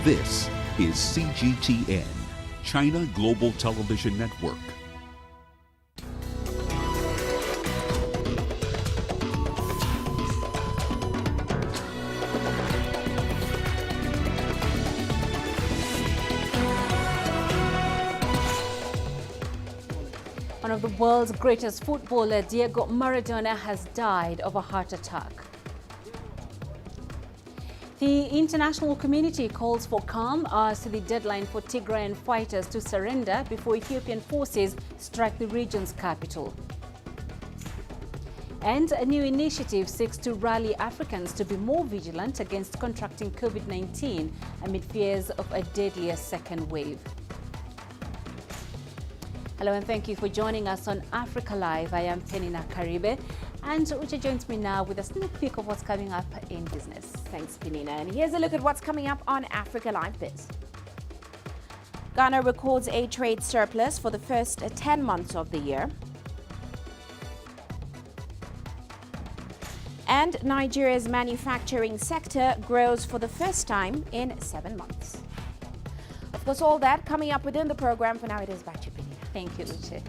This is CGTN, China Global Television Network. One of the world's greatest footballer, Diego Maradona, has died of a heart attack. The international community calls for calm as the deadline for Tigrayan fighters to surrender before Ethiopian forces strike the region's capital. And a new initiative seeks to rally Africans to be more vigilant against contracting COVID-19 amid fears of a deadlier second wave. Hello and thank you for joining us on Africa Live. I am Peninah Karibe and Uche joins me now with a sneak peek of what's coming up in business. Thanks, Peninah. And here's a look at what's coming up on Africa Live Biz. Ghana records a trade surplus for the first 10 months of the year. And Nigeria's manufacturing sector grows for the first time in 7 months. Of course, all that coming up within the program. For now, it is back to Peninah. Thank you, Uche.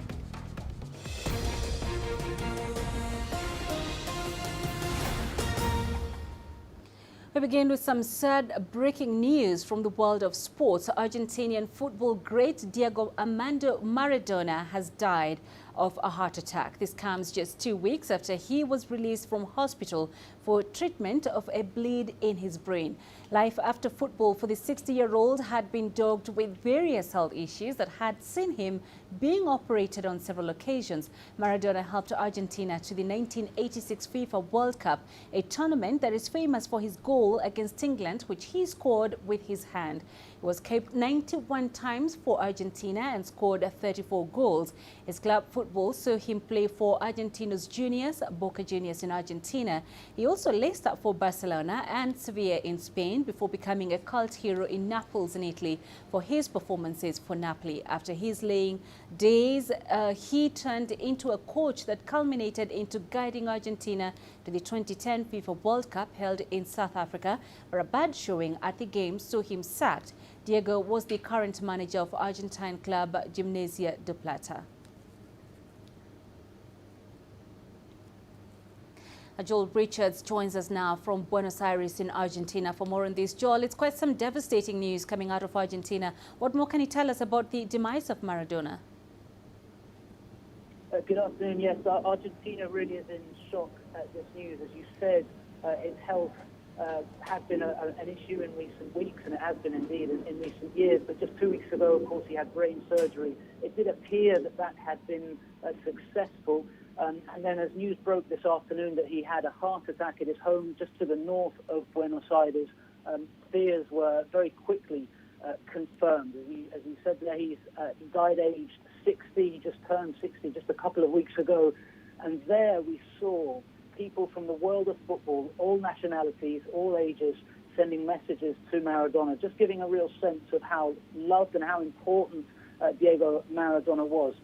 We begin with some sad breaking news from the world of sports. Argentinian football great Diego Armando Maradona has died of a heart attack. This comes just 2 weeks after he was released from hospital for treatment of a bleed in his brain. Life after football for the 60-year-old had been dogged with various health issues that had seen him being operated on several occasions. Maradona helped Argentina to the 1986 FIFA World Cup, a tournament that is famous for his goal against England, which he scored with his hand. He was capped 91 times for Argentina and scored 34 goals. His club football saw him play for Argentinos Juniors, Boca Juniors in Argentina. He also laced up for Barcelona and Sevilla in Spain before becoming a cult hero in Naples in Italy for his performances for Napoli. After his laying days, he turned into a coach that culminated into guiding Argentina to the 2010 FIFA World Cup held in South Africa, where a bad showing at the games saw him sacked. Diego was the current manager of Argentine club Gimnasia de Plata. Joel Richards joins us now from Buenos Aires in Argentina for more on this. Joel, it's quite some devastating news coming out of Argentina. What more can you tell us about the demise of Maradona? Good afternoon. Yes, Argentina really is in shock at this news. As you said, its health had been an issue in recent weeks, and it has been indeed in recent years. But just 2 weeks ago, of course, he had brain surgery. It did appear that had been successful. And then as news broke this afternoon that he had a heart attack at his home just to the north of Buenos Aires, fears were very quickly confirmed. As you said there, he died aged 60. He just turned 60 just a couple of weeks ago. And there we saw people from the world of football, all nationalities, all ages, sending messages to Maradona, just giving a real sense of how loved and how important Diego Maradona was.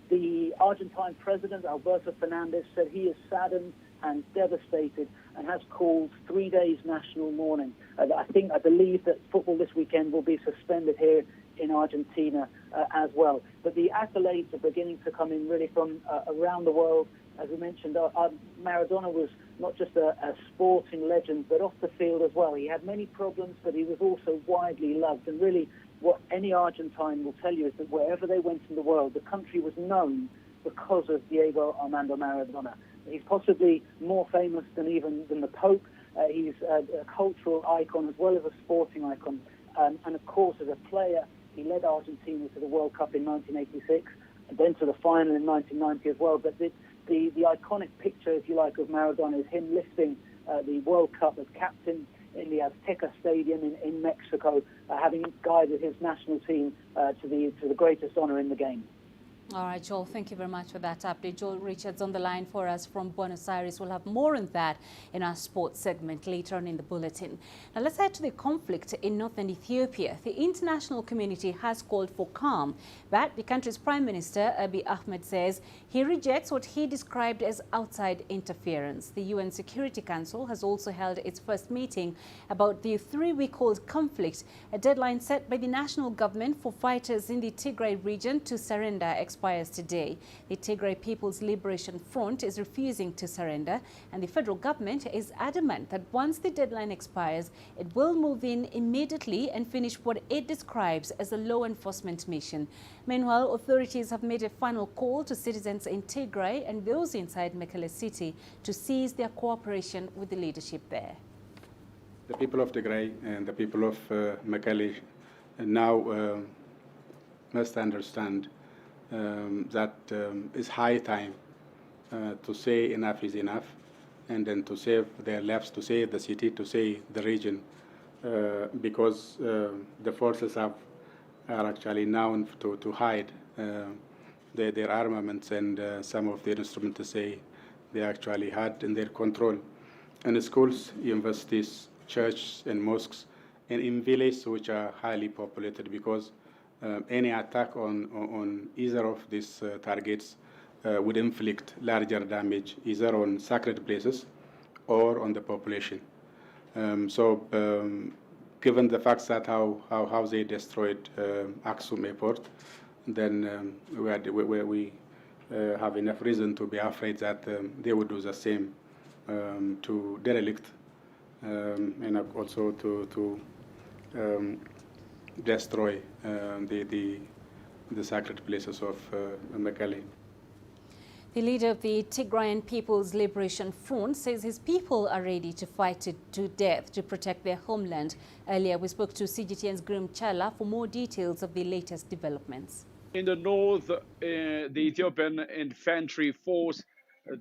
The Argentine president, Alberto Fernandez, said he is saddened and devastated and has called 3 days national mourning. I believe that football this weekend will be suspended here in Argentina as well. But the accolades are beginning to come in really from around the world. As we mentioned, Maradona was not just a sporting legend, but off the field as well. He had many problems, but he was also widely loved. And really, what any Argentine will tell you is that wherever they went in the world, the country was known because of Diego Armando Maradona. He's possibly more famous than the Pope. He's a cultural icon as well as a sporting icon. And of course, as a player, he led Argentina to the World Cup in 1986 and then to the final in 1990 as well. But the iconic picture, if you like, of Maradona is him lifting the World Cup as captain in the Azteca Stadium in Mexico, having guided his national team to the greatest honor in the game. All right, Joel, thank you very much for that update. Joel Richards on the line for us from Buenos Aires. We'll have more on that in our sports segment later on in the bulletin. Now let's head to the conflict in northern Ethiopia. The international community has called for calm, but the country's Prime Minister, Abiy Ahmed, says he rejects what he described as outside interference. The UN Security Council has also held its first meeting about the 3-week-old conflict, a deadline set by the national government for fighters in the Tigray region to surrender expires today. The Tigray People's Liberation Front is refusing to surrender, and the federal government is adamant that once the deadline expires, it will move in immediately and finish what it describes as a law enforcement mission. Meanwhile, authorities have made a final call to citizens in Tigray and those inside Mekelle city to cease their cooperation with the leadership there. The people of Tigray and the people of Mekelle now must understand that it's high time to say enough is enough, and then to save their lives, to save the city, to save the region, because the forces are actually known to hide their armaments and some of their instruments to say they actually had in their control. And schools, universities, churches, and mosques, and in villages which are highly populated, because any attack on either of these targets would inflict larger damage either on sacred places or on the population. Given the facts that how they destroyed Aksum Airport, then we have enough reason to be afraid that they would do the same to derelict and also to destroy the sacred places of Mekelle. The leader of the Tigrayan People's Liberation Front says his people are ready to fight to death to protect their homeland. Earlier, we spoke to CGTN's Grim Chala for more details of the latest developments. In the north, the Ethiopian Infantry Force,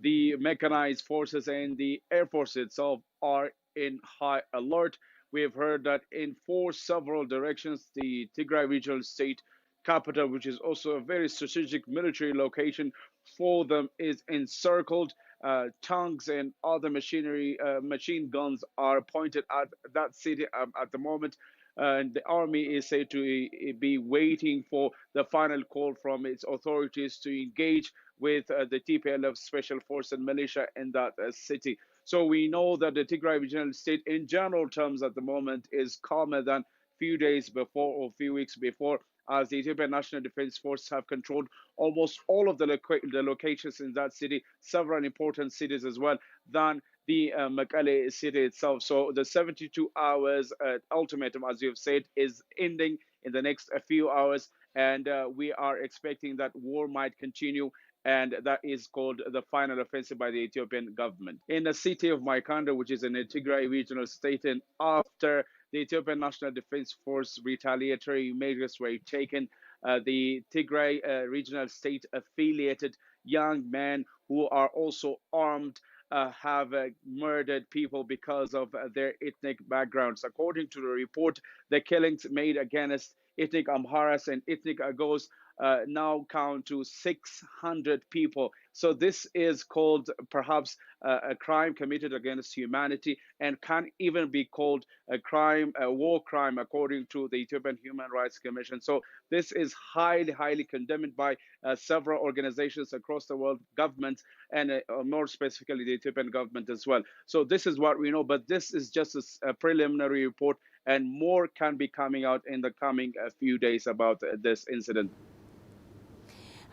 the mechanized forces, and the Air Force itself are in high alert. We have heard that in several directions, the Tigray regional state capital, which is also a very strategic military location for them, is encircled. Tanks and other machine guns are pointed at that city at the moment. And the army is said to be waiting for the final call from its authorities to engage with the TPLF special force and militia in that city. So we know that the Tigray regional state in general terms at the moment is calmer than few days before or few weeks before, as the Ethiopian National Defense Force have controlled almost all of the locations in that city, several important cities as well, than the Mekelle city itself. So the 72 hours ultimatum, as you've said, is ending in the next few hours, and we are expecting that war might continue, and that is called the final offensive by the Ethiopian government. In the city of Maikanda, which is in the Tigray regional state, and after the Ethiopian National Defense Force retaliatory measures were taken, the Tigray regional state affiliated young men who are also armed have murdered people because of their ethnic backgrounds. According to the report, the killings made against ethnic Amharas and ethnic Agos now count to 600 people. So this is called perhaps a crime committed against humanity, and can even be called a crime, a war crime, according to the Ethiopian Human Rights Commission. So this is highly condemned by several organizations across the world, governments, and more specifically the Ethiopian government as well. So this is what we know, but this is just a preliminary report, and more can be coming out in the coming few days about this incident.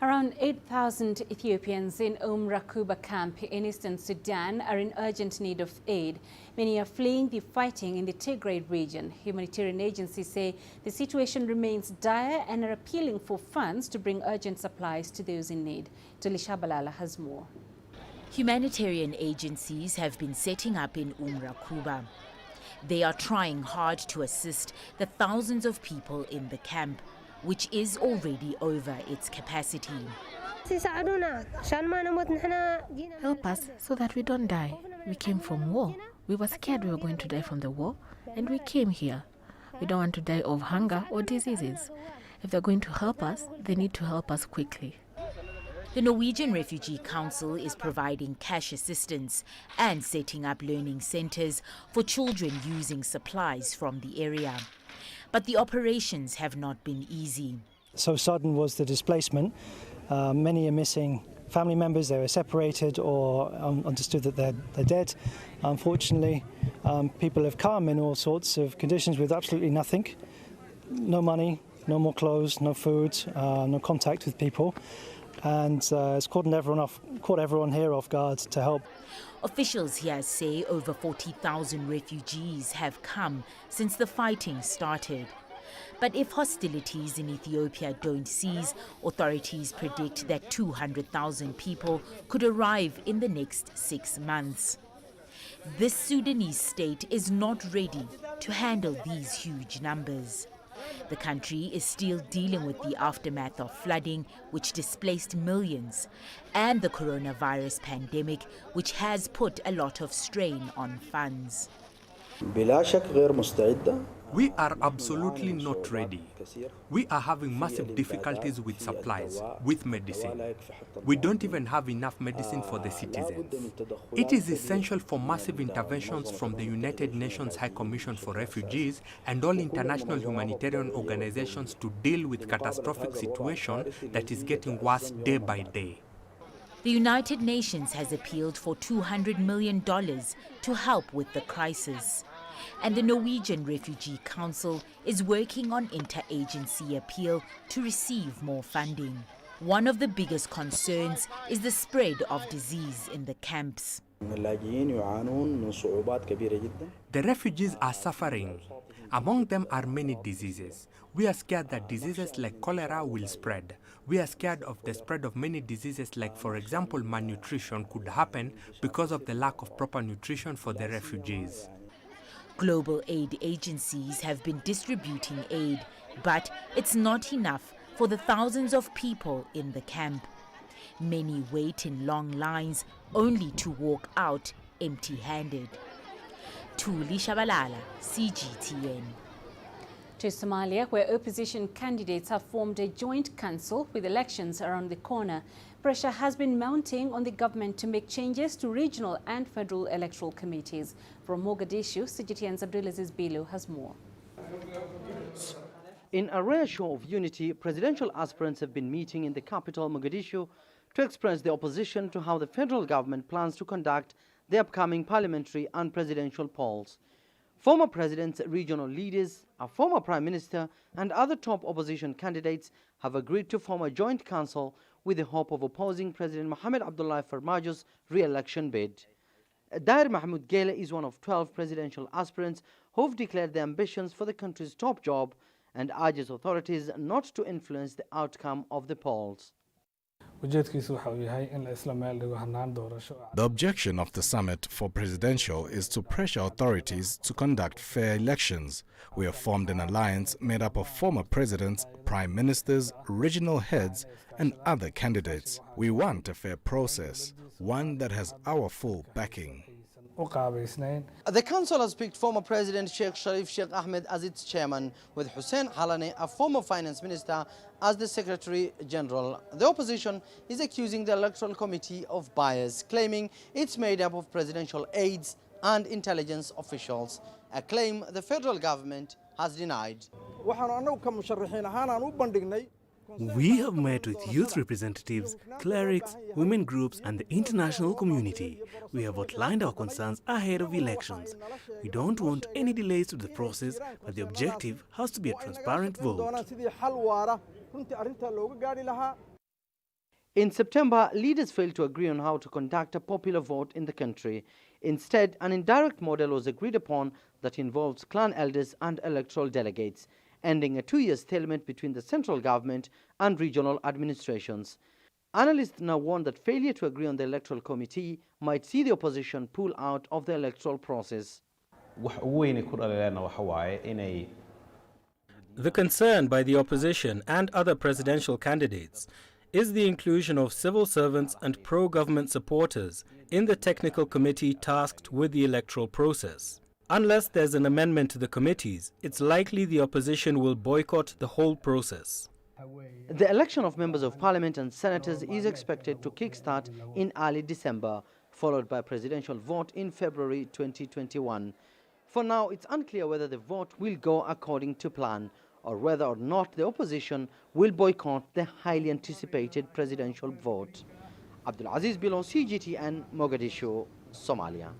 Around 8,000 Ethiopians in Rakuba camp in eastern Sudan are in urgent need of aid. Many are fleeing the fighting in the Tigray region. Humanitarian agencies say the situation remains dire and are appealing for funds to bring urgent supplies to those in need. Tulisha Balala has more. Humanitarian agencies have been setting up in Rakuba. They are trying hard to assist the thousands of people in the camp, which is already over its capacity. Help us so that we don't die. We came from war. We were scared we were going to die from the war, and we came here. We don't want to die of hunger or diseases. If they're going to help us, they need to help us quickly. The Norwegian Refugee Council is providing cash assistance and setting up learning centres for children using supplies from the area. But the operations have not been easy. So sudden was the displacement. Many are missing family members. They were separated or understood that they're dead. Unfortunately, people have come in all sorts of conditions with absolutely nothing. No money, no more clothes, no food, no contact with people. And it's caught everyone here off guard to help. Officials here say over 40,000 refugees have come since the fighting started. But if hostilities in Ethiopia don't cease, authorities predict that 200,000 people could arrive in the next 6 months. This Sudanese state is not ready to handle these huge numbers. The country is still dealing with the aftermath of flooding, which displaced millions, and the coronavirus pandemic, which has put a lot of strain on funds. We are absolutely not ready. We are having massive difficulties with supplies, with medicine. We don't even have enough medicine for the citizens. It is essential for massive interventions from the United Nations High Commission for Refugees and all international humanitarian organizations to deal with catastrophic situation that is getting worse day by day. The United Nations has appealed for $200 million to help with the crisis. And the Norwegian Refugee Council is working on interagency appeal to receive more funding. One of the biggest concerns is the spread of disease in the camps. The refugees are suffering. Among them are many diseases. We are scared that diseases like cholera will spread. We are scared of the spread of many diseases like, for example, malnutrition could happen because of the lack of proper nutrition for the refugees. Global aid agencies have been distributing aid, but it's not enough for the thousands of people in the camp. Many wait in long lines only to walk out empty-handed. Thuli Shabalala, CGTN. To Somalia, where opposition candidates have formed a joint council with elections around the corner. Pressure has been mounting on the government to make changes to regional and federal electoral committees. From Mogadishu, CGTN's Abdulaziz Bilu has more. In a rare show of unity, presidential aspirants have been meeting in the capital, Mogadishu, to express their opposition to how the federal government plans to conduct the upcoming parliamentary and presidential polls. Former presidents, regional leaders, a former prime minister, and other top opposition candidates have agreed to form a joint council with the hope of opposing President Mohamed Abdullahi Farmajo's re-election bid. Dair Mahmoud Gele is one of 12 presidential aspirants who have declared their ambitions for the country's top job and urges authorities not to influence the outcome of the polls. The objection of the summit for presidential is to pressure authorities to conduct fair elections. We have formed an alliance made up of former presidents, prime ministers, regional heads, and other candidates. We want a fair process, one that has our full backing. The council has picked former President Sheikh Sharif Sheikh Ahmed as its chairman, with Hussein Halane, a former finance minister, as the Secretary General. The opposition is accusing the Electoral Committee of bias, claiming it's made up of presidential aides and intelligence officials, a claim the federal government has denied. We have met with youth representatives, clerics, women groups and the international community. We have outlined our concerns ahead of elections. We don't want any delays to the process, but the objective has to be a transparent vote. In September, leaders failed to agree on how to conduct a popular vote in the country. Instead, an indirect model was agreed upon that involves clan elders and electoral delegates, ending a 2-year stalemate between the central government and regional administrations. Analysts now warn that failure to agree on the electoral committee might see the opposition pull out of the electoral process. The concern by the opposition and other presidential candidates is the inclusion of civil servants and pro-government supporters in the technical committee tasked with the electoral process. Unless there's an amendment to the committees, it's likely the opposition will boycott the whole process. The election of members of parliament and senators is expected to kickstart in early December, followed by a presidential vote in February 2021. For now, it's unclear whether the vote will go according to plan or whether or not the opposition will boycott the highly anticipated presidential vote. Abdulaziz Bilo, CGTN, Mogadishu, Somalia.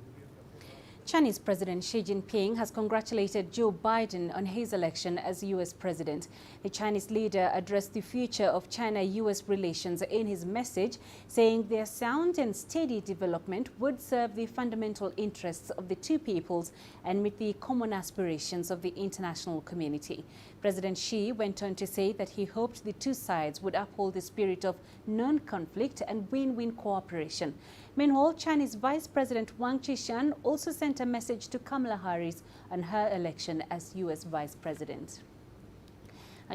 Chinese President Xi Jinping has congratulated Joe Biden on his election as U.S. president. The Chinese leader addressed the future of China-U.S. relations in his message, saying their sound and steady development would serve the fundamental interests of the two peoples and meet the common aspirations of the international community. President Xi went on to say that he hoped the two sides would uphold the spirit of non-conflict and win-win cooperation. Meanwhile, Chinese Vice President Wang Qishan also sent a message to Kamala Harris on her election as U.S. Vice President.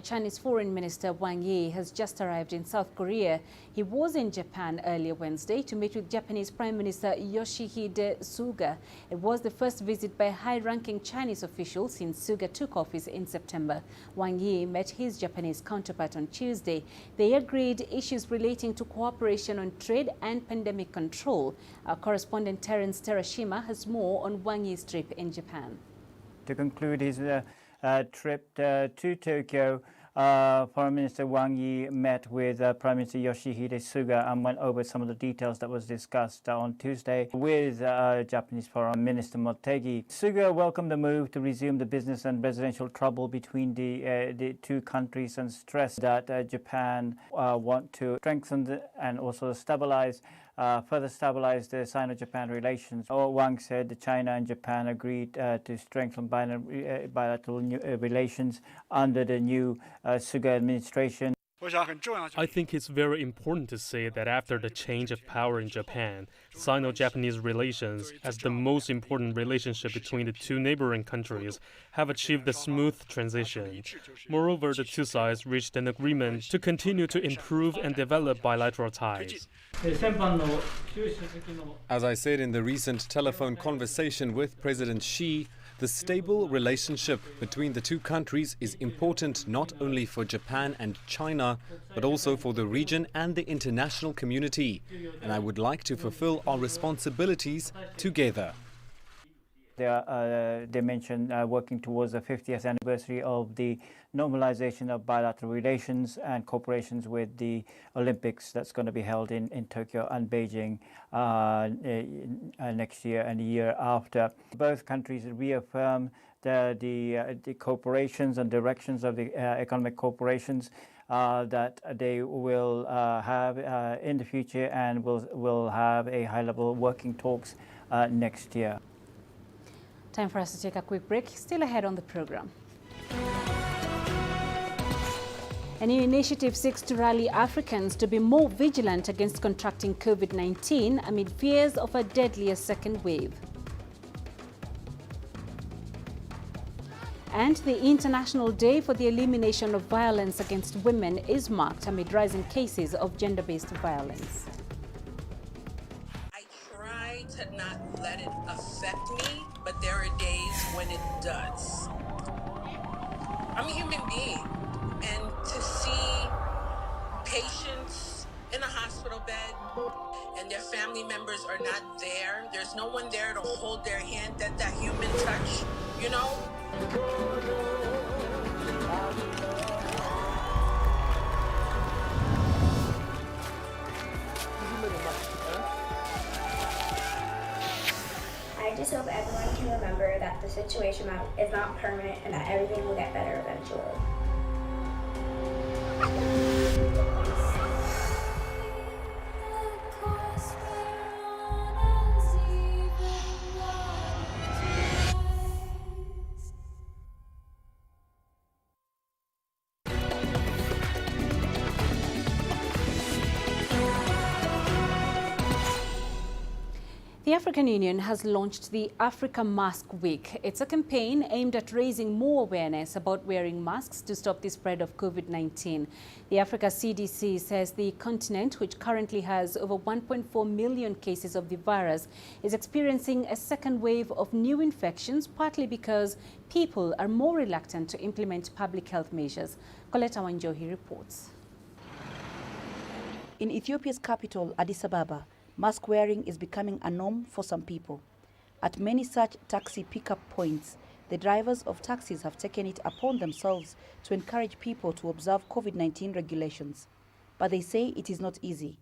Chinese Foreign Minister Wang Yi has just arrived in South Korea. He was in Japan earlier Wednesday to meet with Japanese Prime Minister Yoshihide Suga. It was the first visit by a high-ranking Chinese official since Suga took office in September. Wang Yi met his Japanese counterpart on Tuesday. They agreed issues relating to cooperation on trade and pandemic control. Our correspondent Terence Terashima has more on Wang Yi's trip in Japan. To conclude his trip to Tokyo, Foreign Minister Wang Yi met with Prime Minister Yoshihide Suga and went over some of the details that was discussed on Tuesday with Japanese Foreign Minister Motegi. Suga welcomed the move to resume the business and residential trouble between the two countries and stressed that Japan want to strengthen and also further stabilize the Sino-Japan relations. Wang said that China and Japan agreed to strengthen bilateral relations under the new Suga administration. I think it's very important to say that after the change of power in Japan, Sino-Japanese relations, as the most important relationship between the two neighboring countries, have achieved a smooth transition. Moreover, the two sides reached an agreement to continue to improve and develop bilateral ties. As I said in the recent telephone conversation with President Xi, the stable relationship between the two countries is important not only for Japan and China, but also for the region and the international community. And I would like to fulfill our responsibilities together. They mentioned working towards the 50th anniversary of the normalization of bilateral relations and cooperations with the Olympics that's going to be held in Tokyo and Beijing next year and the year after. Both countries reaffirm the cooperations and directions of the economic cooperations that they will have in the future, and will have a high-level working talks next year. Time for us to take a quick break. Still ahead on the program. A new initiative seeks to rally Africans to be more vigilant against contracting COVID-19 amid fears of a deadlier second wave. And the International Day for the Elimination of Violence Against Women is marked amid rising cases of gender-based violence. I try to not let it affect me, but there are days when it does. I'm a human being, and to see patients in a hospital bed and their family members are not there, there's no one there to hold their hand, that human touch, you know? I just hope everyone can remember that the situation is not permanent and that everything will get better eventually. The African Union has launched the Africa Mask Week. It's a campaign aimed at raising more awareness about wearing masks to stop the spread of COVID-19. The Africa CDC says the continent, which currently has over 1.4 million cases of the virus, is experiencing a second wave of new infections, partly because people are more reluctant to implement public health measures. Coletta Wanjohi reports. In Ethiopia's capital, Addis Ababa, mask wearing is becoming a norm for some people. At many such taxi pickup points, the drivers of taxis have taken it upon themselves to encourage people to observe COVID-19 regulations. But they say it is not easy.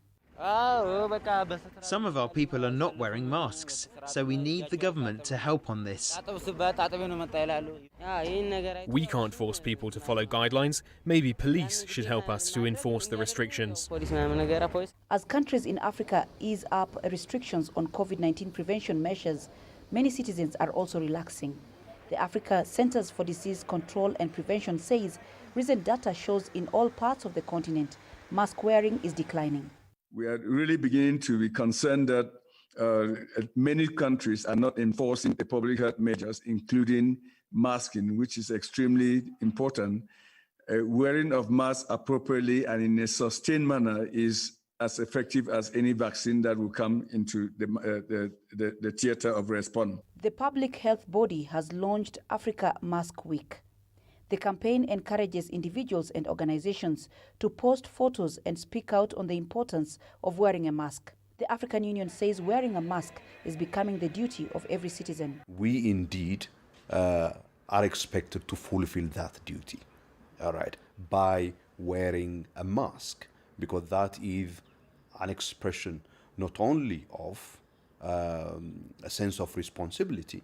Some of our people are not wearing masks, so we need the government to help on this. We can't force people to follow guidelines. Maybe police should help us to enforce the restrictions. As countries in Africa ease up restrictions on COVID-19 prevention measures, many citizens are also relaxing. The Africa Centers for Disease Control and Prevention says recent data shows in all parts of the continent, mask wearing is declining. We are really beginning to be concerned that many countries are not enforcing the public health measures, including masking, which is extremely important. Wearing of masks appropriately and in a sustained manner is as effective as any vaccine that will come into the theater of response. The public health body has launched Africa Mask Week. The campaign encourages individuals and organizations to post photos and speak out on the importance of wearing a mask. The African Union says wearing a mask is becoming the duty of every citizen. We indeed are expected to fulfill that duty, all right, by wearing a mask, because that is an expression not only of a sense of responsibility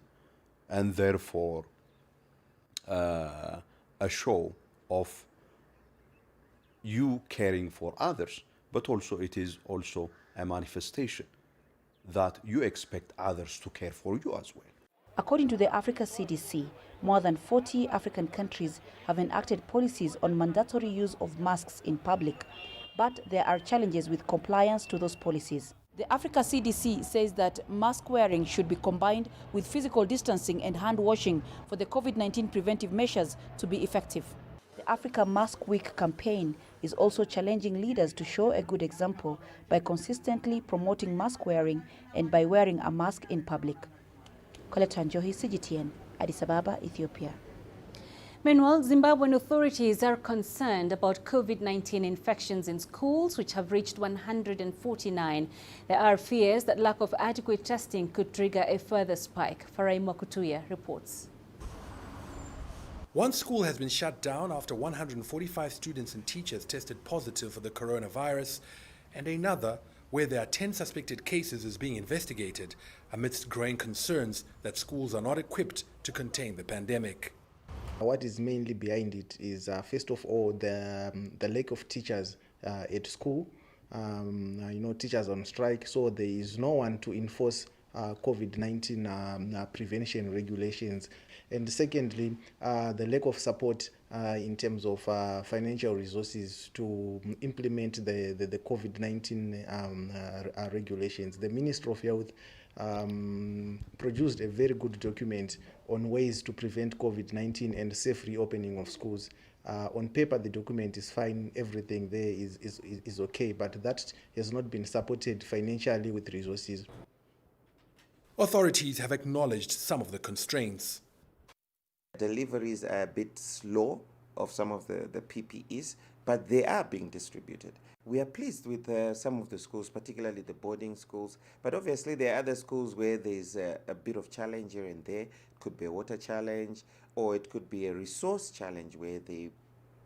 and therefore a show of you caring for others, but also it is also a manifestation that you expect others to care for you as well. According to the Africa CDC, more than 40 African countries have enacted policies on mandatory use of masks in public, but there are challenges with compliance to those policies. The Africa CDC says that mask wearing should be combined with physical distancing and hand washing for the COVID-19 preventive measures to be effective. The Africa Mask Week campaign is also challenging leaders to show a good example by consistently promoting mask wearing and by wearing a mask in public. Coletta Wanjohi, CGTN, Addis Ababa, Ethiopia. Meanwhile, Zimbabwean authorities are concerned about COVID-19 infections in schools, which have reached 149. There are fears that lack of adequate testing could trigger a further spike. Farai Mwakutuya reports. One school has been shut down after 145 students and teachers tested positive for the coronavirus, and another where there are 10 suspected cases is being investigated amidst growing concerns that schools are not equipped to contain the pandemic. What is mainly behind it is, first of all, the lack of teachers at school. Teachers on strike, so there is no one to enforce COVID-19 prevention regulations. And secondly, the lack of support in terms of financial resources to implement the COVID-19 regulations. The Ministry of Health produced a very good document on ways to prevent COVID-19 and safe reopening of schools. On paper, the document is fine, everything there is okay, but that has not been supported financially with resources. Authorities have acknowledged some of the constraints. Deliveries are a bit slow of some of the PPEs, but they are being distributed. We are pleased with some of the schools, particularly the boarding schools, but obviously there are other schools where there's a bit of challenge here and there. It could be a water challenge, or it could be a resource challenge where they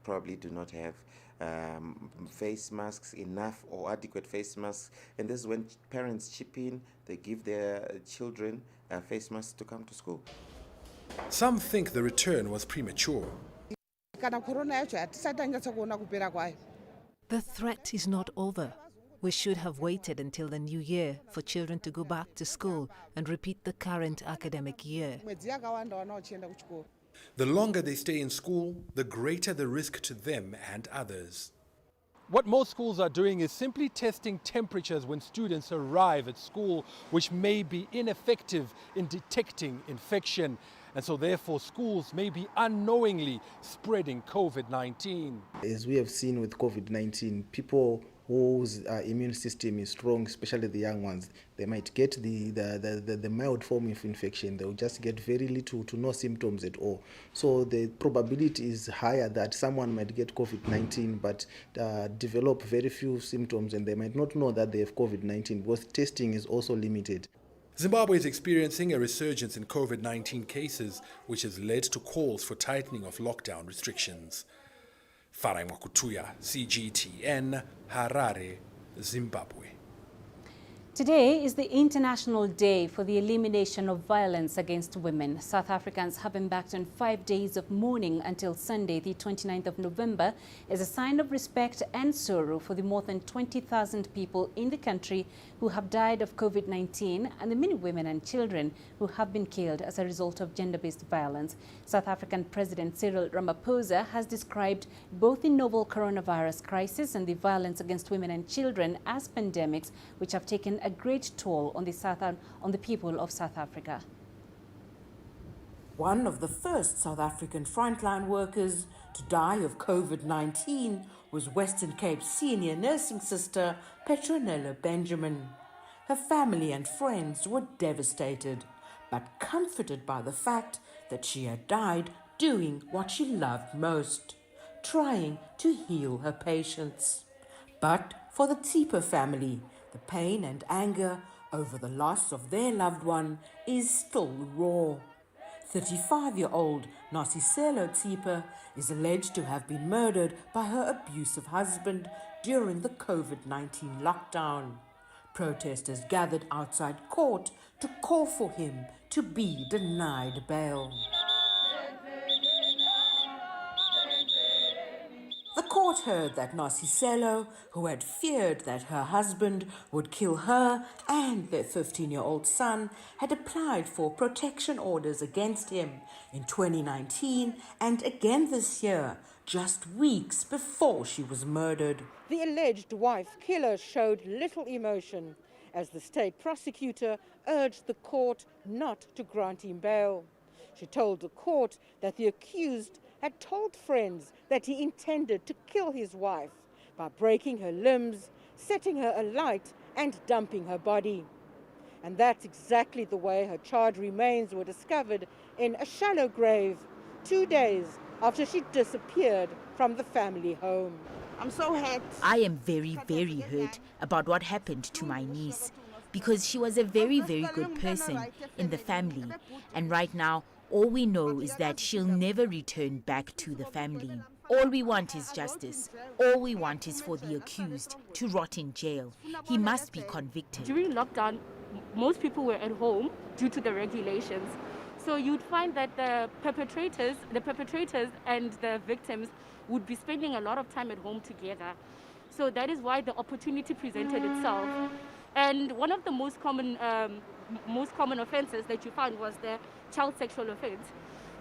probably do not have face masks, enough or adequate face masks, and this is when parents chip in, they give their children face masks to come to school. Some think the return was premature. The threat is not over. We should have waited until the new year for children to go back to school and repeat the current academic year. The longer they stay in school, the greater the risk to them and others. What most schools are doing is simply testing temperatures when students arrive at school, which may be ineffective in detecting infection. And so therefore schools may be unknowingly spreading COVID-19. As we have seen with COVID-19, people whose immune system is strong, especially the young ones, they might get the mild form of infection. They'll just get very little to no symptoms at all. So the probability is higher that someone might get COVID-19 but develop very few symptoms, and they might not know that they have COVID-19 because testing is also limited. Zimbabwe is experiencing a resurgence in COVID-19 cases, which has led to calls for tightening of lockdown restrictions. Farai Mwakutuya, CGTN, Harare, Zimbabwe. Today is the International Day for the Elimination of Violence Against Women. South Africans have embarked on 5 days of mourning until Sunday, the 29th of November, as a sign of respect and sorrow for the more than 20,000 people in the country who have died of COVID-19 and the many women and children who have been killed as a result of gender-based violence. South African President Cyril Ramaphosa has described both the novel coronavirus crisis and the violence against women and children as pandemics which have taken a great toll on the people of South Africa. One of the first South African frontline workers to die of COVID-19 was Western Cape's senior nursing sister, Peninah Benjamin. Her family and friends were devastated, but comforted by the fact that she had died doing what she loved most, trying to heal her patients. But for the Tsipa family, the pain and anger over the loss of their loved one is still raw. 35-year-old Nasiselo Tsipa is alleged to have been murdered by her abusive husband during the COVID-19 lockdown. Protesters gathered outside court to call for him to be denied bail. The court heard that Nasiselo, who had feared that her husband would kill her and their 15-year-old son, had applied for protection orders against him in 2019 and again this year, just weeks before she was murdered. The alleged wife killer showed little emotion as the state prosecutor urged the court not to grant him bail. She told the court that the accused had told friends that he intended to kill his wife by breaking her limbs, setting her alight and dumping her body. And that's exactly the way her charred remains were discovered in a shallow grave 2 days after she disappeared from the family home. I'm so hurt. I am very, very hurt about what happened to my niece because she was a very, very good person in the family. And right now, all we know is that she'll never return back to the family. All we want is justice. All we want is for the accused to rot in jail. He must be convicted. During lockdown, most people were at home due to the regulations. So you'd find that the perpetrators and the victims would be spending a lot of time at home together. So that is why the opportunity presented itself. And one of the most common offenses that you found was the child sexual offense,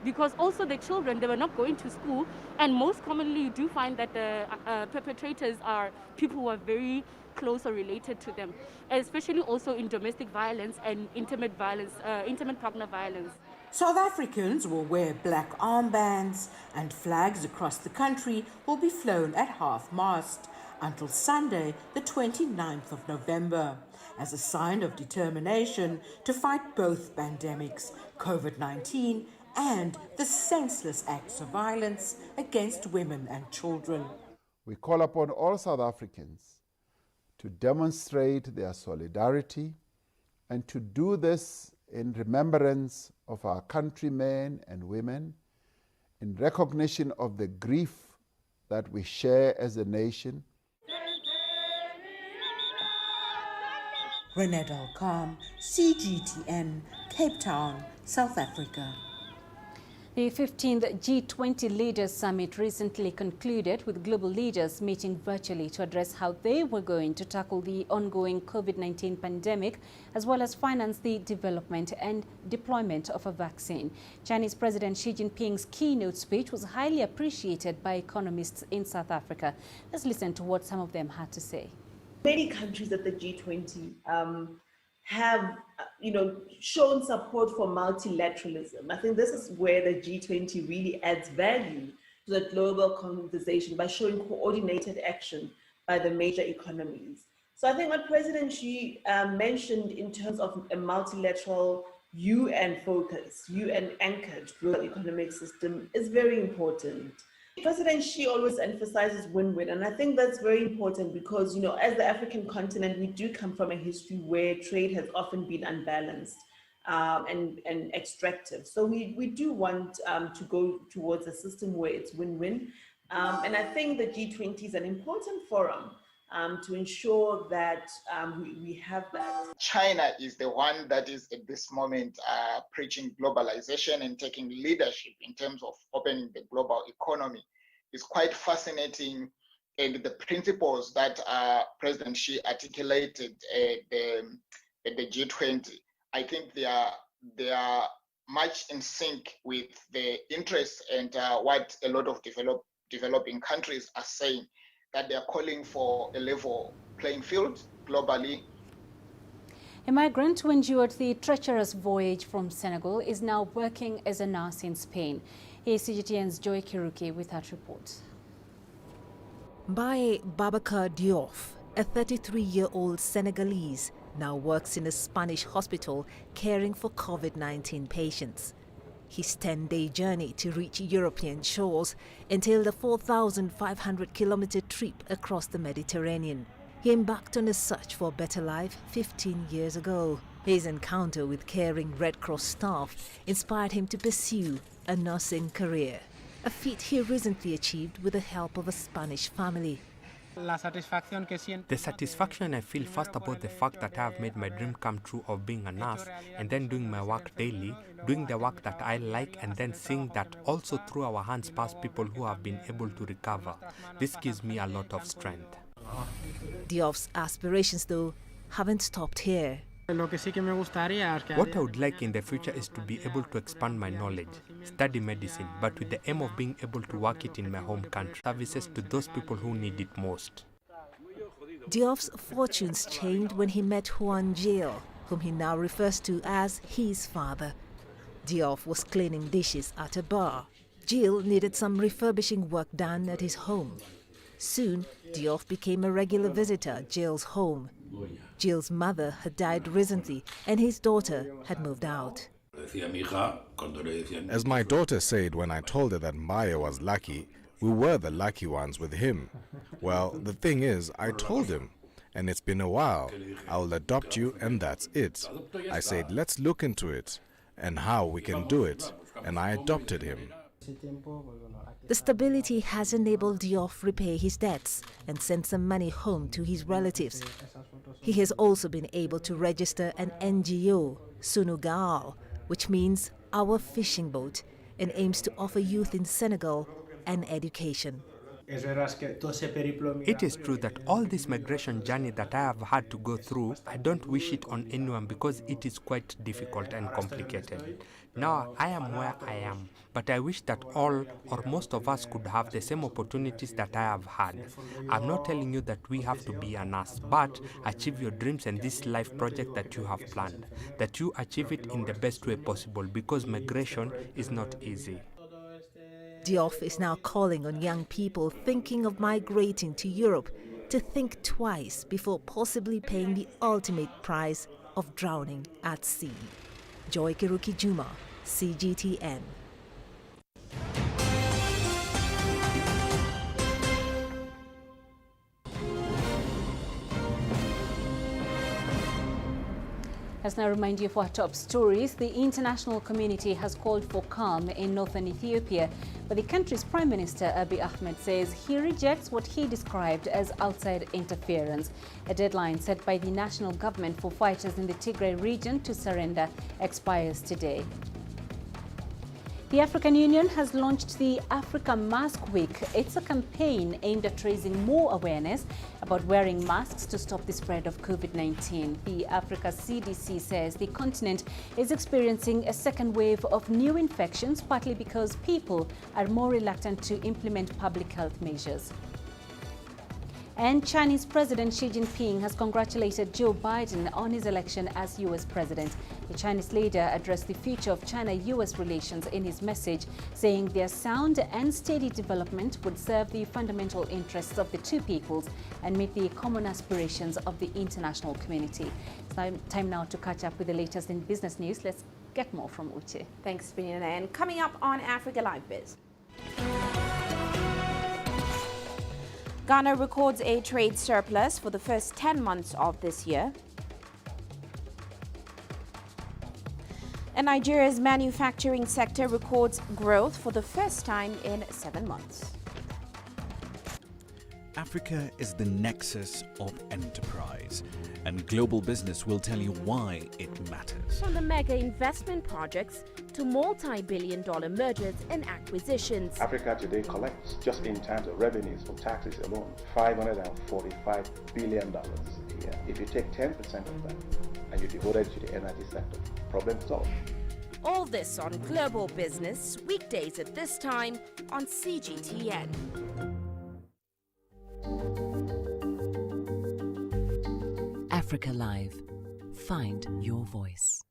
because also the children, they were not going to school, and most commonly you do find that the perpetrators are people who are very close or related to them, especially also in domestic violence and intimate partner violence. South Africans will wear black armbands and flags across the country will be flown at half-mast until Sunday, the 29th of November, as a sign of determination to fight both pandemics, COVID-19 and the senseless acts of violence against women and children. We call upon all South Africans to demonstrate their solidarity and to do this in remembrance of our countrymen and women, in recognition of the grief that we share as a nation. Renette Alcom, CGTN, Cape Town, South Africa. The 15th G20 Leaders Summit recently concluded with global leaders meeting virtually to address how they were going to tackle the ongoing COVID-19 pandemic, as well as finance the development and deployment of a vaccine. Chinese President Xi Jinping's keynote speech was highly appreciated by economists in South Africa. Let's listen to what some of them had to say. Many countries at the G20 have shown support for multilateralism. I think this is where the G20 really adds value to the global conversation by showing coordinated action by the major economies. So I think what President Xi mentioned in terms of a multilateral UN-focused, UN-anchored global economic system is very important. President Xi always emphasizes win-win, and I think that's very important because, as the African continent, we do come from a history where trade has often been unbalanced and extractive. So we do want to go towards a system where it's win-win. And I think the G20 is an important forum to ensure that we have that. China is the one that is at this moment preaching globalization and taking leadership in terms of opening the global economy. It's quite fascinating, and the principles that President Xi articulated at the G20, I think they are much in sync with the interests and what a lot of developing countries are saying, that they are calling for a level playing field globally. A migrant who endured the treacherous voyage from Senegal is now working as a nurse in Spain. Here's CGTN's Joy Kiruki with that report. Baye Babacar Diouf, a 33-year-old Senegalese, now works in a Spanish hospital caring for COVID-19 patients. His 10-day journey to reach European shores entailed a 4,500-kilometer trip across the Mediterranean. He embarked on a search for a better life 15 years ago. His encounter with caring Red Cross staff inspired him to pursue a nursing career, a feat he recently achieved with the help of a Spanish family. The satisfaction I feel first about the fact that I have made my dream come true of being a nurse and then doing my work daily, doing the work that I like, and then seeing that also through our hands pass people who have been able to recover. This gives me a lot of strength. Diouf's aspirations, though, haven't stopped here. What I would like in the future is to be able to expand my knowledge, study medicine, but with the aim of being able to work it in my home country, services to those people who need it most. Diouf's fortunes changed when he met Juan Gil, whom he now refers to as his father. Diouf was cleaning dishes at a bar. Gil needed some refurbishing work done at his home. Soon, Diouf became a regular visitor at Gil's home. Gil's mother had died recently and his daughter had moved out. As my daughter said when I told her that Maya was lucky, we were the lucky ones with him. Well, the thing is, I told him, and it's been a while, I will adopt you and that's it. I said, let's look into it and how we can do it, and I adopted him. The stability has enabled Diouf repay his debts and send some money home to his relatives. He has also been able to register an NGO, Sunugaal, which means Our Fishing Boat, and aims to offer youth in Senegal an education. It is true that all this migration journey that I have had to go through, I don't wish it on anyone because it is quite difficult and complicated. Now I am where I am, but I wish that all or most of us could have the same opportunities that I have had. I'm not telling you that we have to be a nurse, but achieve your dreams and this life project that you have planned, that you achieve it in the best way possible, because migration is not easy. Diouf is now calling on young people thinking of migrating to Europe to think twice before possibly paying the ultimate price of drowning at sea. Joy Kiruki Juma, CGTN. Let's now remind you of our top stories. The international community has called for calm in northern Ethiopia, but the country's Prime Minister Abiy Ahmed says he rejects what he described as outside interference. A deadline set by the national government for fighters in the Tigray region to surrender expires today. The African Union has launched the Africa Mask Week. It's a campaign aimed at raising more awareness about wearing masks to stop the spread of COVID-19. The Africa CDC says the continent is experiencing a second wave of new infections, partly because people are more reluctant to implement public health measures. And Chinese President Xi Jinping has congratulated Joe Biden on his election as U.S. president. The Chinese leader addressed the future of China-U.S. relations in his message, saying their sound and steady development would serve the fundamental interests of the two peoples and meet the common aspirations of the international community. It's time now to catch up with the latest in business news. Let's get more from Uche. Thanks, Peninah. And coming up on Africa Live Biz. Ghana records a trade surplus for the first 10 months of this year. And Nigeria's manufacturing sector records growth for the first time in 7 months. Africa is the nexus of enterprise, and global business will tell you why it matters. From the mega investment projects to multi-billion-dollar mergers and acquisitions. Africa today collects, just in terms of revenues from taxes alone, $545 billion a year. If you take 10% of that and you devote it to the energy sector, problem solved. All this on Global Business, weekdays at this time on CGTN. Africa Live. Find your voice.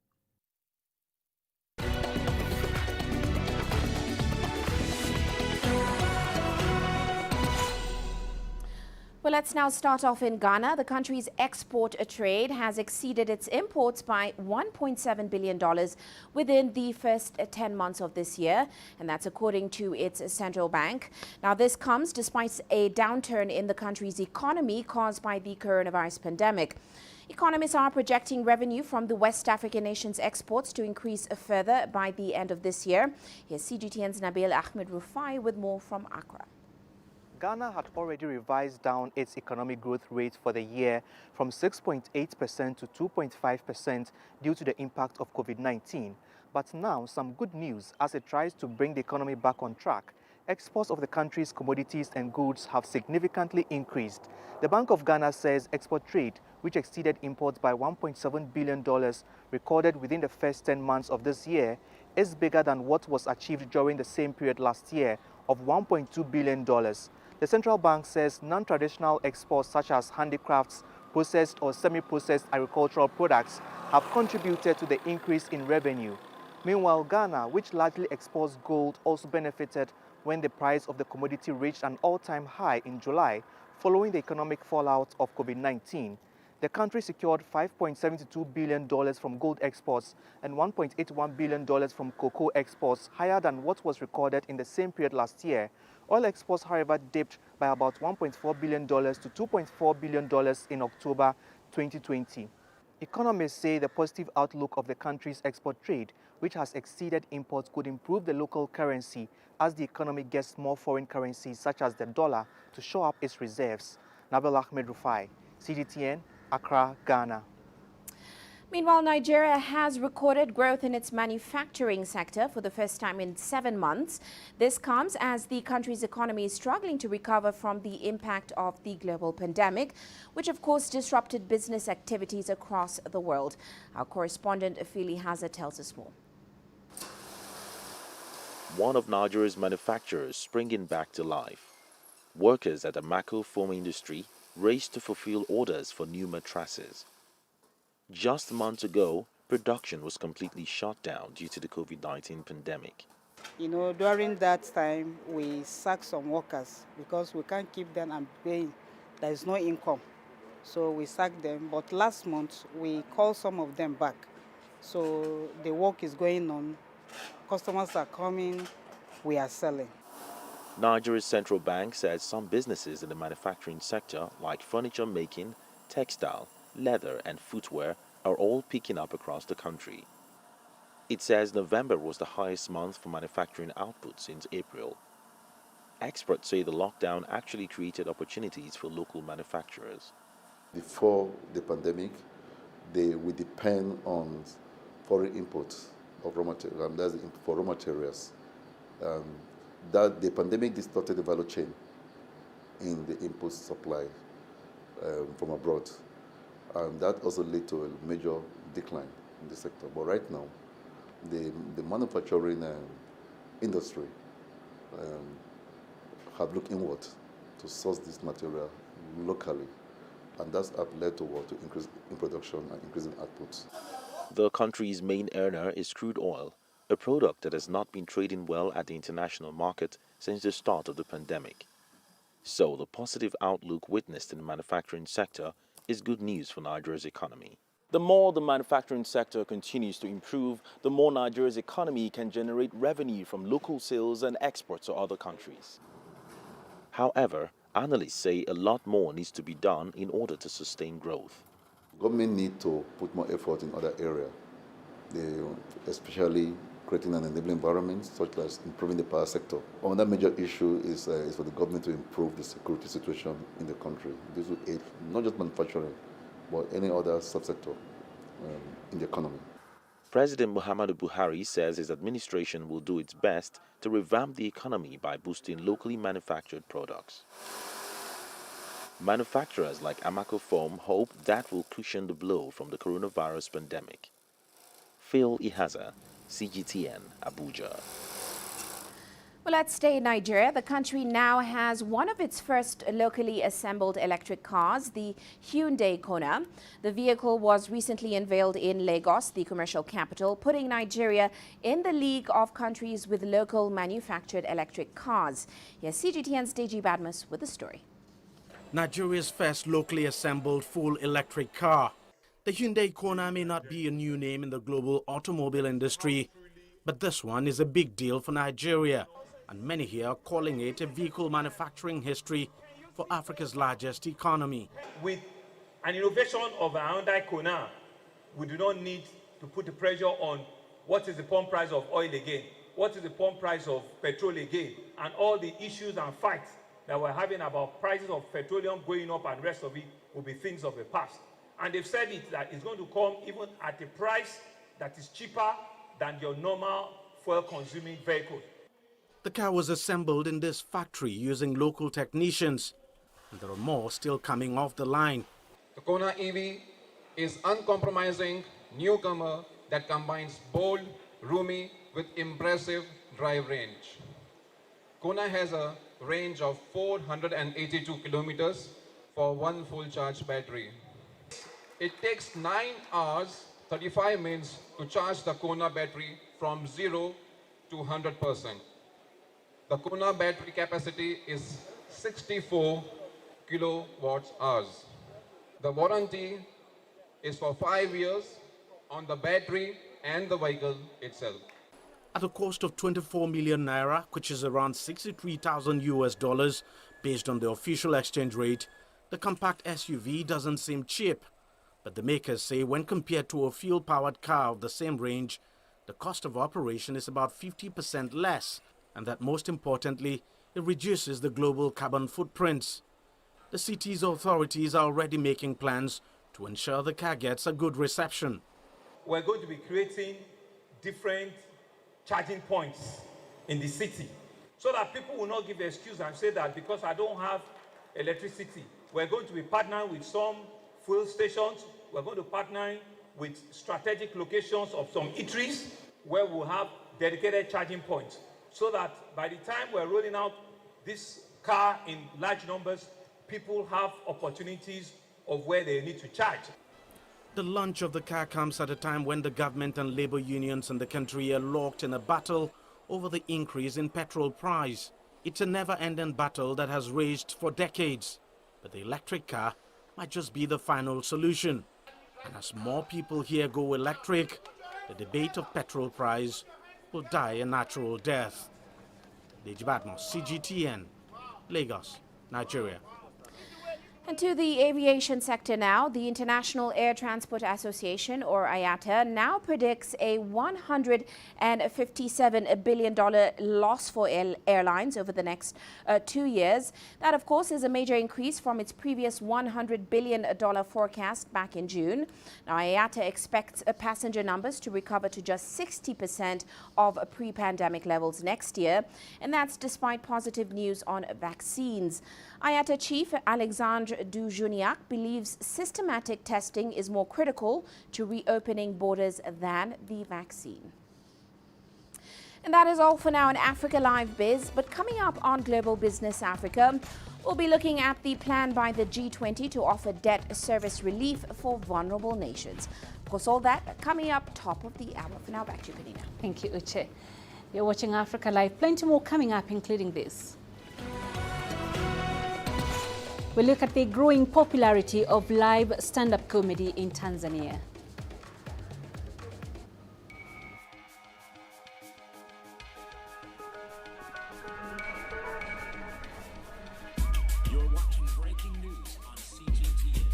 Well, let's now start off in Ghana. The country's export trade has exceeded its imports by $1.7 billion within the first 10 months of this year, and that's according to its central bank. Now, this comes despite a downturn in the country's economy caused by the coronavirus pandemic. Economists are projecting revenue from the West African nation's exports to increase further by the end of this year. Here's CGTN's Nabil Ahmed Rufai with more from Accra. Ghana had already revised down its economic growth rate for the year from 6.8% to 2.5% due to the impact of COVID-19. But now, some good news as it tries to bring the economy back on track. Exports of the country's commodities and goods have significantly increased. The Bank of Ghana says export trade, which exceeded imports by $1.7 billion recorded within the first 10 months of this year, is bigger than what was achieved during the same period last year of $1.2 billion. The central bank says non-traditional exports such as handicrafts, processed or semi-processed agricultural products have contributed to the increase in revenue. Meanwhile, Ghana, which largely exports gold, also benefited when the price of the commodity reached an all-time high in July following the economic fallout of COVID-19. The country secured $5.72 billion from gold exports and $1.81 billion from cocoa exports, higher than what was recorded in the same period last year. Oil exports, however, dipped by about $1.4 billion to $2.4 billion in October 2020. Economists say the positive outlook of the country's export trade, which has exceeded imports, could improve the local currency as the economy gets more foreign currencies such as the dollar to shore up its reserves. Nabil Ahmed Rufai, CGTN, Accra, Ghana. Meanwhile, Nigeria has recorded growth in its manufacturing sector for the first time in 7 months. This comes as the country's economy is struggling to recover from the impact of the global pandemic, which of course disrupted business activities across the world. Our correspondent Afili Hazard tells us more. One of Nigeria's manufacturers springing back to life. Workers at the Mako foam industry raced to fulfill orders for new mattresses. Just months ago, production was completely shut down due to the COVID-19 pandemic. You know, during that time, we sacked some workers because we can't keep them and paying. There is no income. So we sacked them. But last month, we called some of them back. So the work is going on. Customers are coming. We are selling. Nigeria's central bank says some businesses in the manufacturing sector, like furniture making, textile, leather and footwear, are all picking up across the country. It says November was the highest month for manufacturing output since April. Experts say the lockdown actually created opportunities for local manufacturers. Before the pandemic, we depend on foreign imports of raw materials, for raw materials. that the pandemic distorted the value chain in the input supply from abroad. And that also led to a major decline in the sector. But right now, the manufacturing industry have looked inward to source this material locally. And that's led to what? To increase in production and increasing output. The country's main earner is crude oil, a product that has not been trading well at the international market since the start of the pandemic. So the positive outlook witnessed in the manufacturing sector is good news for Nigeria's economy. The more the manufacturing sector continues to improve, the more Nigeria's economy can generate revenue from local sales and exports to other countries. However, analysts say a lot more needs to be done in order to sustain growth. Government need to put more effort in other areas, especially creating an enabling environment, such as improving the power sector. Another major issue is for the government to improve the security situation in the country. This will aid not just manufacturing, but any other subsector in the economy. President Muhammadu Buhari says his administration will do its best to revamp the economy by boosting locally manufactured products. Manufacturers like Amaco Foam hope that will cushion the blow from the coronavirus pandemic. Phil Ihaza, CGTN, Abuja. Well, let's stay in Nigeria. The country now has one of its first locally assembled electric cars, the Hyundai Kona. The vehicle was recently unveiled in Lagos, the commercial capital, putting Nigeria in the league of countries with local manufactured electric cars. Here's CGTN's Deji Badmus with the story. Nigeria's first locally assembled full electric car. The Hyundai Kona may not be a new name in the global automobile industry, but this one is a big deal for Nigeria. And many here are calling it a vehicle manufacturing history for Africa's largest economy. With an innovation of a Hyundai Kona, we do not need to put the pressure on what is the pump price of oil again, what is the pump price of petrol again, and all the issues and fights that we're having about prices of petroleum going up and rest of it will be things of the past. And they've said it that it's going to come even at a price that is cheaper than your normal fuel-consuming vehicle. The car was assembled in this factory using local technicians, and there are more still coming off the line. The Kona EV is uncompromising newcomer that combines bold, roomy with impressive drive range. Kona has a range of 482 kilometers for one full charge battery. It takes 9 hours, 35 minutes to charge the Kona battery from 0 to 100%. The Kona battery capacity is 64 kilowatt hours. The warranty is for 5 years on the battery and the vehicle itself. At a cost of 24 million naira, which is around $63,000 based on the official exchange rate, the compact SUV doesn't seem cheap. But the makers say when compared to a fuel-powered car of the same range, the cost of operation is about 50% less, and that most importantly, it reduces the global carbon footprints. The city's authorities are already making plans to ensure the car gets a good reception. We're going to be creating different charging points in the city so that people will not give the excuse and say that because I don't have electricity. We're going to be partnering with some fuel stations. We're going to partner with strategic locations of some eateries where we'll have dedicated charging points so that by the time we're rolling out this car in large numbers, people have opportunities of where they need to charge. The launch of the car comes at a time when the government and labor unions in the country are locked in a battle over the increase in petrol price. It's a never-ending battle that has raged for decades, but the electric car might just be the final solution. And as more people here go electric, the debate of petrol price will die a natural death. Deji Badmus, CGTN, Lagos, Nigeria. And to the aviation sector now, the International Air Transport Association, or IATA, now predicts a $157 billion loss for airlines over the next 2 years. That, of course, is a major increase from its previous $100 billion forecast back in June. Now, IATA expects passenger numbers to recover to just 60% of pre-pandemic levels next year, and that's despite positive news on vaccines. IATA chief Alexandre Dujuniac believes systematic testing is more critical to reopening borders than the vaccine. And that is all for now in Africa Live Biz. But coming up on Global Business Africa, we'll be looking at the plan by the G20 to offer debt service relief for vulnerable nations. Of course, all that coming up top of the hour. For now, back to you, Peninah. Thank you, Uche. You're watching Africa Live. Plenty more coming up, including this. We'll look at the growing popularity of live stand-up comedy in Tanzania. You're watching breaking news on CGTN.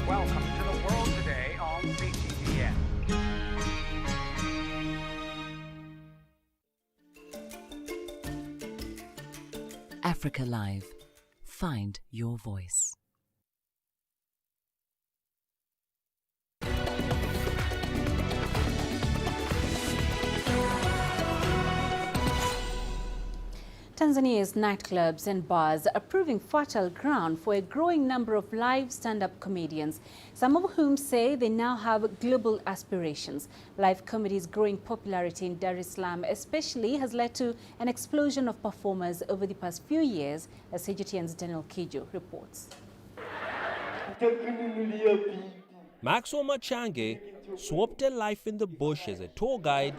Welcome to the world today on CGTN. Africa Live. Find your voice. Tanzania's nightclubs and bars are proving fertile ground for a growing number of live stand-up comedians, some of whom say they now have global aspirations. Live comedy's growing popularity in Dar es Salaam especially has led to an explosion of performers over the past few years, as CGTN's Daniel Kijo reports. Maxwell Machange swapped a life in the bush as a tour guide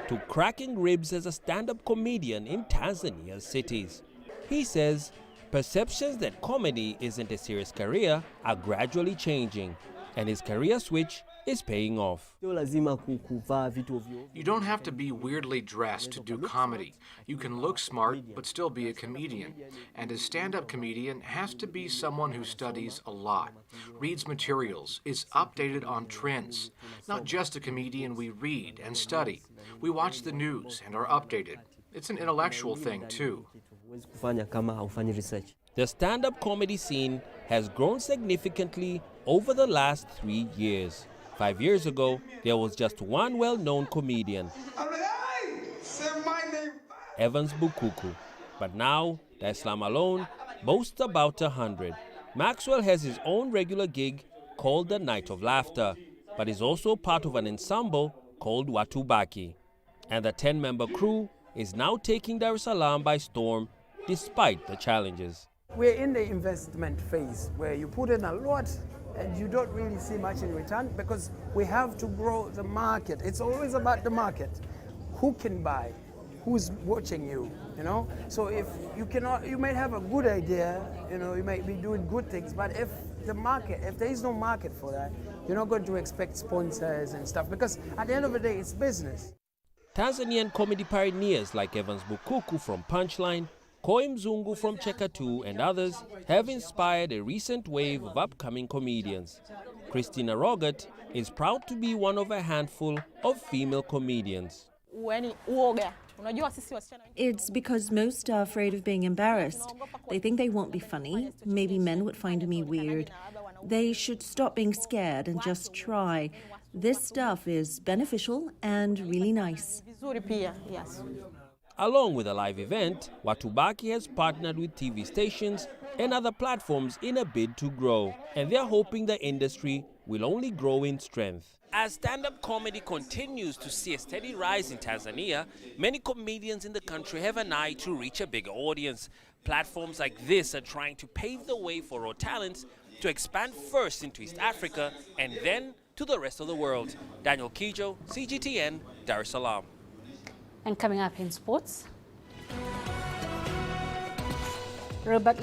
to cracking ribs as a stand-up comedian in Tanzania's cities. He says perceptions that comedy isn't a serious career are gradually changing, and his career switch is paying off. You don't have to be weirdly dressed to do comedy. You can look smart but still be a comedian. And a stand-up comedian has to be someone who studies a lot, reads materials, is updated on trends. Not just a comedian, we read and study. We watch the news and are updated. It's an intellectual thing too. The stand-up comedy scene has grown significantly over the last 3 years. 5 years ago, there was just one well-known comedian, Evans Bukuku. But now, Dar es Salaam alone boasts about 100. Maxwell has his own regular gig called the Night of Laughter, but is also part of an ensemble called Watubaki. And the 10-member crew is now taking Dar es Salaam by storm despite the challenges. We're in the investment phase where you put in a lot and you don't really see much in return because we have to grow the market. It's always about the market. Who can buy? Who's watching you, you know? So if you cannot, you might have a good idea, you know, you might be doing good things, but if there is no market for that, you're not going to expect sponsors and stuff because at the end of the day, it's business. Tanzanian comedy pioneers like Evans Bukuku from Punchline, Koi Mzungu from Chekatu and others have inspired a recent wave of upcoming comedians. Christina Rogat is proud to be one of a handful of female comedians. It's because most are afraid of being embarrassed. They think they won't be funny. Maybe men would find me weird. They should stop being scared and just try. This stuff is beneficial and really nice. Along with a live event, Watubaki has partnered with TV stations and other platforms in a bid to grow, and they're hoping the industry will only grow in strength. As stand-up comedy continues to see a steady rise in Tanzania, many comedians in the country have an eye to reach a bigger audience. Platforms like this are trying to pave the way for raw talents to expand first into East Africa and then to the rest of the world. Daniel Kijo, CGTN, Dar es Salaam. And coming up in sports, Robert Levitt